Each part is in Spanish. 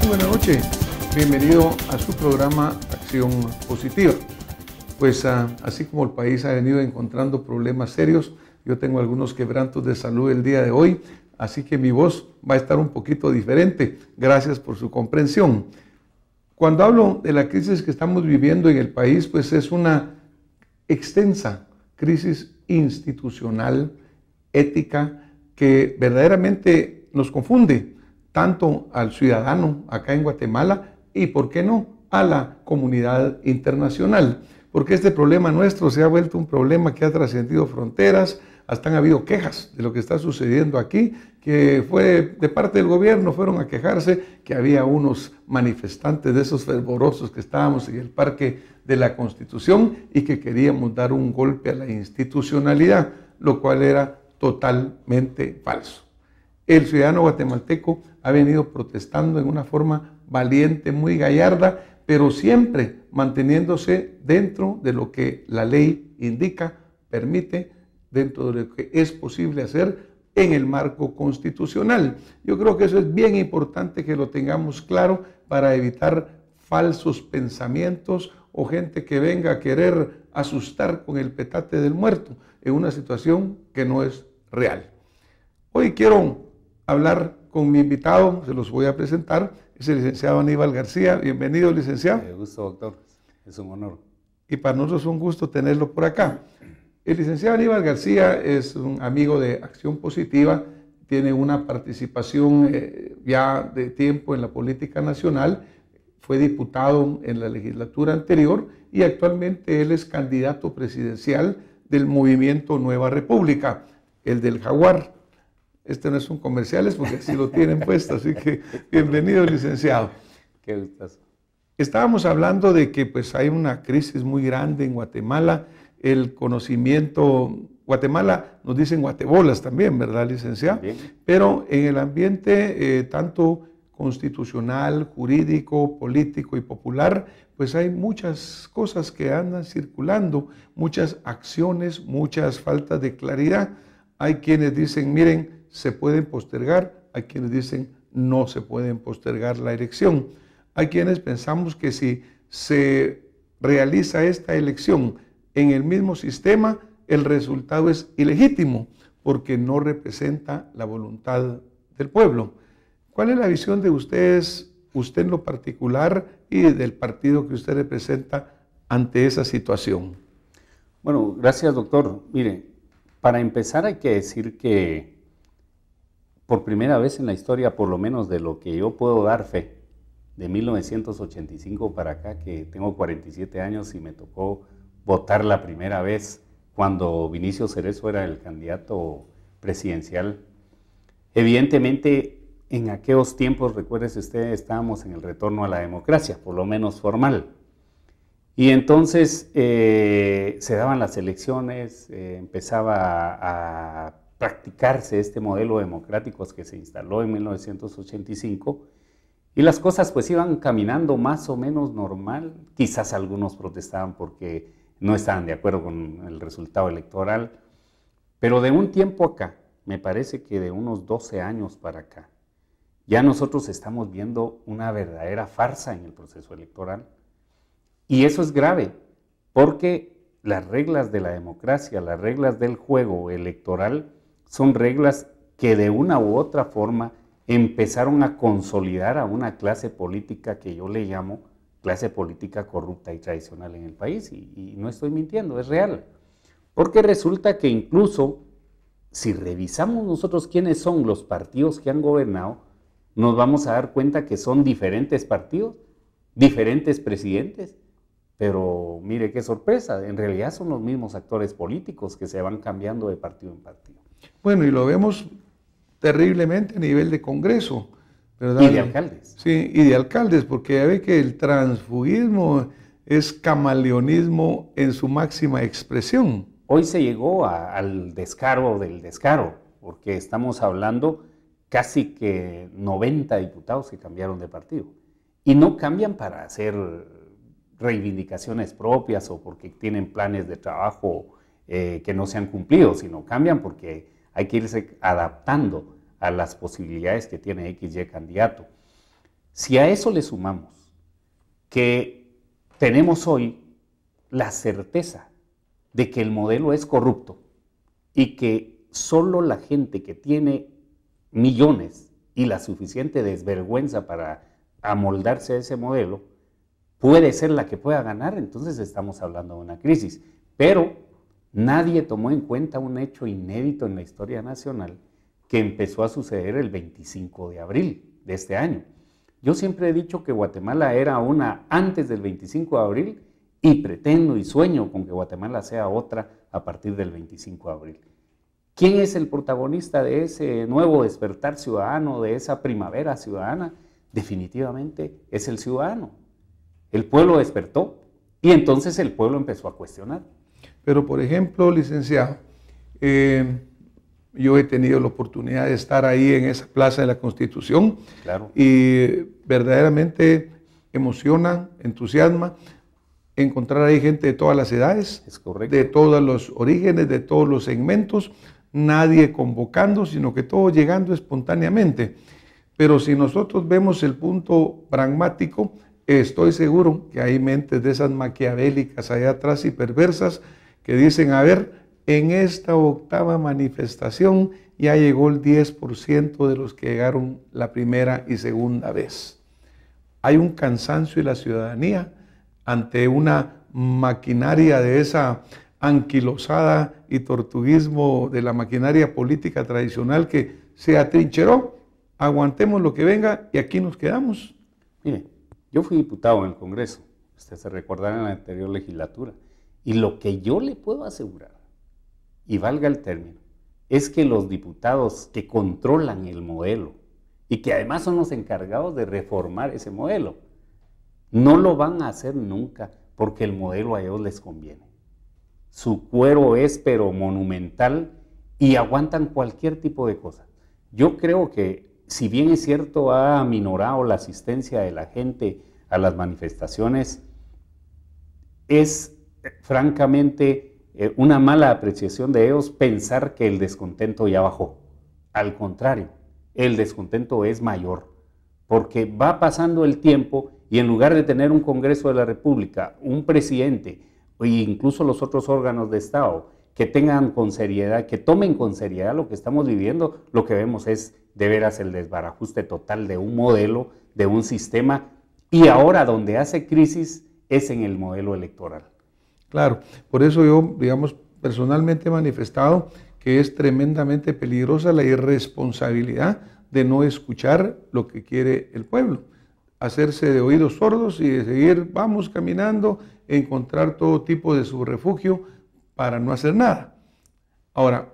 buenas noches. Bienvenido a su programa Acción Positiva. Pues así como el país ha venido encontrando problemas serios, yo tengo algunos quebrantos de salud el día de hoy, así que mi voz va a estar un poquito diferente. Gracias por su comprensión. Cuando hablo de la crisis que estamos viviendo en el país, pues es una extensa crisis institucional, ética, que verdaderamente nos confunde tanto al ciudadano acá en Guatemala y, ¿por qué no?, a la comunidad internacional. Porque este problema nuestro se ha vuelto un problema que ha trascendido fronteras. Hasta han habido quejas de lo que está sucediendo aquí, que fue de parte del gobierno, fueron a quejarse que había unos manifestantes de esos fervorosos que estábamos en el Parque de la Constitución y que queríamos dar un golpe a la institucionalidad, lo cual era totalmente falso. El ciudadano guatemalteco ha venido protestando en una forma valiente, muy gallarda, pero siempre manteniéndose dentro de lo que la ley indica, permite, dentro de lo que es posible hacer en el marco constitucional. Yo creo que eso es bien importante que lo tengamos claro para evitar falsos pensamientos o gente que venga a querer asustar con el petate del muerto en una situación que no es real. Hoy quiero hablar con mi invitado, se los voy a presentar, es el licenciado Aníbal García. Bienvenido, licenciado. Gusto, doctor. Es un honor. Y para nosotros es un gusto tenerlo por acá. El licenciado Aníbal García es un amigo de Acción Positiva, tiene una participación ya de tiempo en la política nacional, fue diputado en la legislatura anterior y actualmente él es candidato presidencial del movimiento Nueva República, el del Jaguar. Este no es un comercial, es porque así lo tienen puesto, así que bienvenido, licenciado. Qué gustazo. Estábamos hablando de que pues hay una crisis muy grande en Guatemala, el conocimiento, Guatemala nos dicen guatebolas también, ¿verdad, licenciado? Bien. Pero en el ambiente tanto constitucional, jurídico, político y popular, pues hay muchas cosas que andan circulando, muchas acciones, muchas faltas de claridad. Hay quienes dicen, miren, se pueden postergar, hay quienes dicen, no se pueden postergar la elección. Hay quienes pensamos que si se realiza esta elección en el mismo sistema, el resultado es ilegítimo porque no representa la voluntad del pueblo. ¿Cuál es la visión de ustedes, usted en lo particular y del partido que usted representa ante esa situación? Bueno, gracias, doctor. Mire, para empezar hay que decir que por primera vez en la historia, por lo menos de lo que yo puedo dar fe, de 1985 para acá, que tengo 47 años y me tocó votar la primera vez cuando Vinicio Cerezo era el candidato presidencial. Evidentemente, en aquellos tiempos, recuérdese usted, estábamos en el retorno a la democracia, por lo menos formal. Y entonces se daban las elecciones, empezaba a practicarse este modelo democrático que se instaló en 1985 y las cosas pues iban caminando más o menos normal. Quizás algunos protestaban porque no estaban de acuerdo con el resultado electoral, pero de un tiempo acá, me parece que de unos 12 años para acá, ya nosotros estamos viendo una verdadera farsa en el proceso electoral. Y eso es grave, porque las reglas de la democracia, las reglas del juego electoral, son reglas que de una u otra forma empezaron a consolidar a una clase política que yo le llamo clase política corrupta y tradicional en el país. Y no estoy mintiendo, es real. Porque resulta que incluso, si revisamos nosotros quiénes son los partidos que han gobernado, nos vamos a dar cuenta que son diferentes partidos, diferentes presidentes. Pero mire qué sorpresa, en realidad son los mismos actores políticos que se van cambiando de partido en partido. Bueno, y lo vemos terriblemente a nivel de Congreso, ¿verdad? Y de alcaldes. Sí, y de alcaldes, porque ya ve que el transfugismo es camaleonismo en su máxima expresión. Hoy se llegó al descaro del descaro, porque estamos hablando casi que 90 diputados que cambiaron de partido. Y no cambian para hacer reivindicaciones propias o porque tienen planes de trabajo que no se han cumplido, sino cambian porque hay que irse adaptando a las posibilidades que tiene XY candidato. Si a eso le sumamos que tenemos hoy la certeza de que el modelo es corrupto y que solo la gente que tiene millones y la suficiente desvergüenza para amoldarse a ese modelo puede ser la que pueda ganar, entonces estamos hablando de una crisis. Pero nadie tomó en cuenta un hecho inédito en la historia nacional que empezó a suceder el 25 de abril de este año. Yo siempre he dicho que Guatemala era una antes del 25 de abril y pretendo y sueño con que Guatemala sea otra a partir del 25 de abril. ¿Quién es el protagonista de ese nuevo despertar ciudadano, de esa primavera ciudadana? Definitivamente es el ciudadano. El pueblo despertó y entonces el pueblo empezó a cuestionar. Pero, por ejemplo, licenciado, yo he tenido la oportunidad de estar ahí en esa Plaza de la Constitución. Claro. Y verdaderamente emociona, entusiasma encontrar ahí gente de todas las edades, Es correcto. de todos los orígenes, de todos los segmentos, nadie convocando, sino que todo llegando espontáneamente. Pero si nosotros vemos el punto pragmático, estoy seguro que hay mentes de esas maquiavélicas allá atrás y perversas que dicen, a ver, en esta octava manifestación ya llegó el 10% de los que llegaron la primera y segunda vez. Hay un cansancio de la ciudadanía ante una maquinaria de esa anquilosada y tortuguismo de la maquinaria política tradicional que se atrincheró, aguantemos lo que venga y aquí nos quedamos. Mire, yo fui diputado en el Congreso, usted se recordará en la anterior legislatura, y lo que yo le puedo asegurar, y valga el término, es que los diputados que controlan el modelo y que además son los encargados de reformar ese modelo, no lo van a hacer nunca porque el modelo a ellos les conviene. Su cuero es pero monumental y aguantan cualquier tipo de cosa. Yo creo que si bien es cierto ha aminorado la asistencia de la gente a las manifestaciones, es francamente una mala apreciación de ellos pensar que el descontento ya bajó. Al contrario, el descontento es mayor, porque va pasando el tiempo y en lugar de tener un Congreso de la República, un presidente e incluso los otros órganos de Estado que tengan con seriedad, que tomen con seriedad lo que estamos viviendo, lo que vemos es de veras el desbarajuste total de un modelo, de un sistema, y ahora donde hace crisis es en el modelo electoral. Claro, por eso yo, digamos, personalmente he manifestado que es tremendamente peligrosa la irresponsabilidad de no escuchar lo que quiere el pueblo, hacerse de oídos sordos y de seguir, vamos caminando, encontrar todo tipo de subrefugio para no hacer nada. Ahora,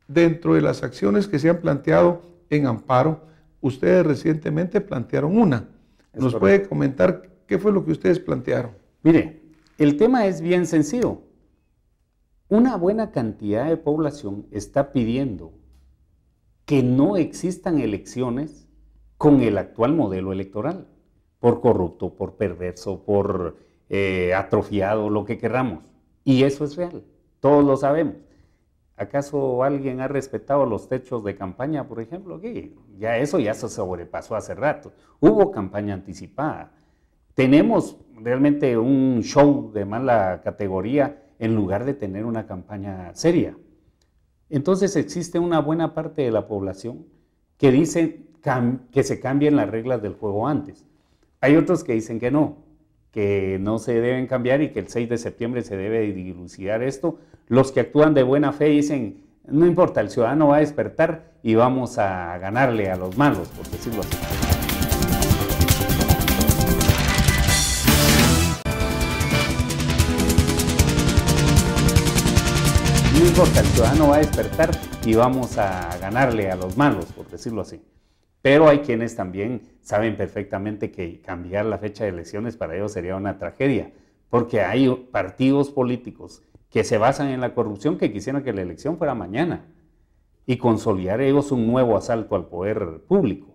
dentro de las acciones que se han planteado en amparo, ustedes recientemente plantearon una. ¿Nos puede comentar qué fue lo que ustedes plantearon? Mire, el tema es bien sencillo. Una buena cantidad de población está pidiendo que no existan elecciones con el actual modelo electoral, por corrupto, por perverso, por atrofiado, lo que queramos. Y eso es real, todos lo sabemos. ¿Acaso alguien ha respetado los techos de campaña, por ejemplo? Aquí ya eso ya se sobrepasó hace rato. Hubo campaña anticipada. Tenemos realmente un show de mala categoría en lugar de tener una campaña seria. Entonces existe una buena parte de la población que dice que se cambien las reglas del juego antes. Hay otros que dicen que no se deben cambiar y que el 6 de septiembre se debe dilucidar esto. Los que actúan de buena fe dicen, no importa, el ciudadano va a despertar y vamos a ganarle a los malos, por decirlo así. No importa, el ciudadano va a despertar y vamos a ganarle a los malos, por decirlo así. Pero hay quienes también saben perfectamente que cambiar la fecha de elecciones para ellos sería una tragedia, porque hay partidos políticos que se basan en la corrupción que quisieran que la elección fuera mañana y consolidar ellos un nuevo asalto al poder público.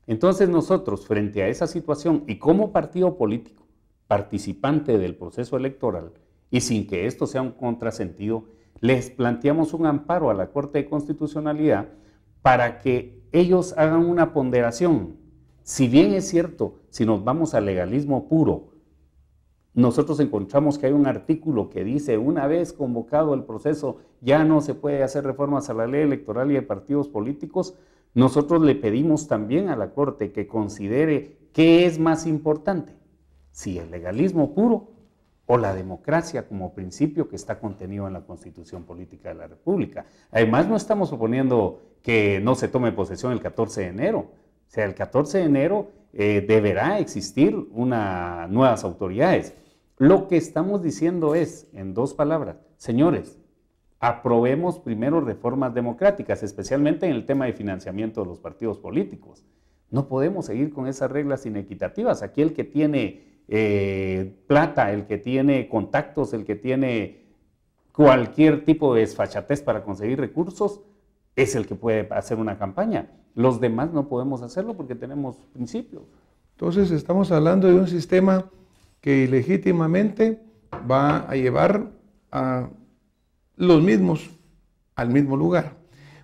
Entonces nosotros, frente a esa situación y como partido político, participante del proceso electoral, y sin que esto sea un contrasentido, les planteamos un amparo a la Corte de Constitucionalidad para que ellos hagan una ponderación Si bien es cierto, si nos vamos al legalismo puro, nosotros encontramos que hay un artículo que dice, una vez convocado el proceso, ya no se puede hacer reformas a la ley electoral y de partidos políticos. Nosotros le pedimos también a la Corte que considere qué es más importante, si el legalismo puro o la democracia como principio que está contenido en la Constitución Política de la República. Además, no estamos suponiendo que no se tome posesión el 14 de enero. O sea, el 14 de enero deberá existir nuevas autoridades. Lo que estamos diciendo es, en dos palabras, señores, aprobemos primero reformas democráticas, especialmente en el tema de financiamiento de los partidos políticos. No podemos seguir con esas reglas inequitativas. Aquí el que tiene plata, el que tiene contactos, el que tiene cualquier tipo de desfachatez para conseguir recursos, es el que puede hacer una campaña. Los demás no podemos hacerlo porque tenemos principios. Entonces estamos hablando de un sistema que ilegítimamente va a llevar a los mismos al mismo lugar.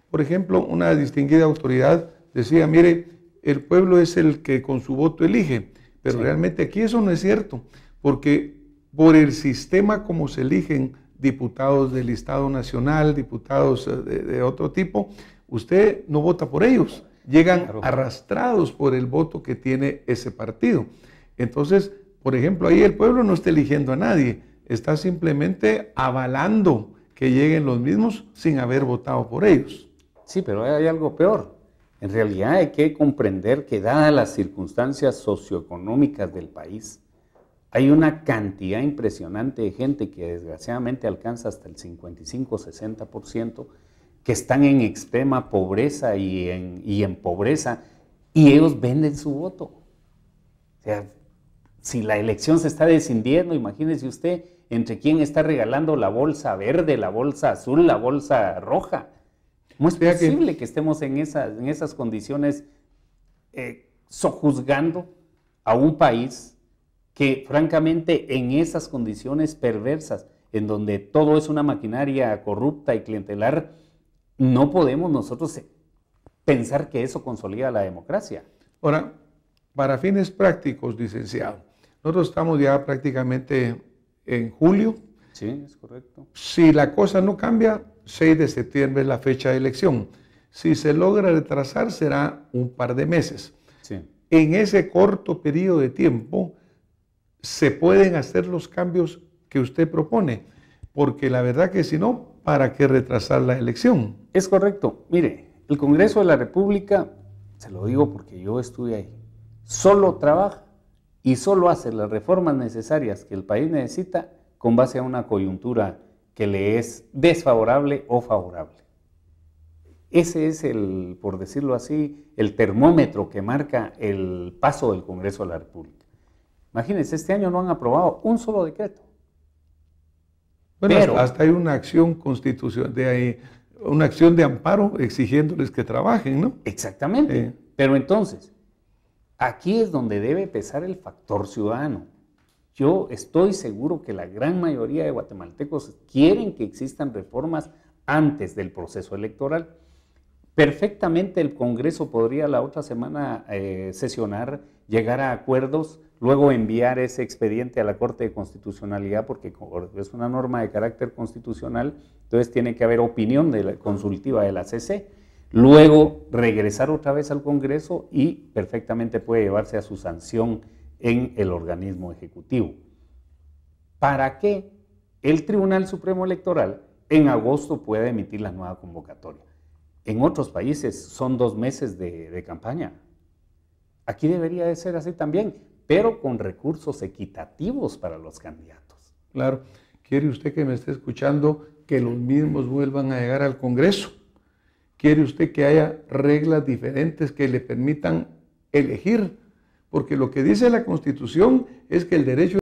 Por ejemplo, una distinguida autoridad decía, mire, el pueblo es el que con su voto elige, pero sí, realmente aquí eso no es cierto, porque por el sistema como se eligen diputados del Estado Nacional, diputados de otro tipo, usted no vota por ellos, llegan arrastrados por el voto que tiene ese partido. Entonces, por ejemplo, ahí el pueblo no está eligiendo a nadie, está simplemente avalando que lleguen los mismos sin haber votado por ellos. Sí, pero hay algo peor. En realidad hay que comprender que dadas las circunstancias socioeconómicas del país, hay una cantidad impresionante de gente que desgraciadamente alcanza hasta el 55-60%, que están en extrema pobreza y en pobreza, y ellos venden su voto. O sea, si la elección se está descindiendo, imagínese usted entre quién está regalando la bolsa verde, la bolsa azul, la bolsa roja. ¿Cómo es posible que estemos en esas condiciones sojuzgando a un país que francamente en esas condiciones perversas, en donde todo es una maquinaria corrupta y clientelar, no podemos nosotros pensar que eso consolida la democracia? Ahora, para fines prácticos, licenciado, nosotros estamos ya prácticamente en julio. Sí, es correcto. Si la cosa no cambia, 6 de septiembre es la fecha de elección. Si se logra retrasar, será un par de meses. Sí. En ese corto periodo de tiempo, se pueden hacer los cambios que usted propone, porque la verdad que si no, ¿para qué retrasar la elección? Es correcto. Mire, el Congreso de la República, se lo digo porque yo estuve ahí, solo trabaja y solo hace las reformas necesarias que el país necesita con base a una coyuntura que le es desfavorable o favorable. Ese es por decirlo así, el termómetro que marca el paso del Congreso de la República. Imagínense, este año no han aprobado un solo decreto. Bueno, pero hasta hay una acción constitucional, una acción de amparo exigiéndoles que trabajen, ¿no? Exactamente. Pero entonces, aquí es donde debe pesar el factor ciudadano. Yo estoy seguro que la gran mayoría de guatemaltecos quieren que existan reformas antes del proceso electoral. Perfectamente el Congreso podría la otra semana sesionar, llegar a acuerdos, luego enviar ese expediente a la Corte de Constitucionalidad, porque es una norma de carácter constitucional, entonces tiene que haber opinión consultiva de la CC, luego regresar otra vez al Congreso y perfectamente puede llevarse a su sanción en el organismo ejecutivo. ¿Para qué el Tribunal Supremo Electoral en agosto pueda emitir la nueva convocatoria? En otros países son 2 meses de campaña. Aquí debería de ser así también, pero con recursos equitativos para los candidatos. Claro. ¿Quiere usted que me esté escuchando que los mismos vuelvan a llegar al Congreso? ¿Quiere usted que haya reglas diferentes que le permitan elegir? Porque lo que dice la Constitución es que el derecho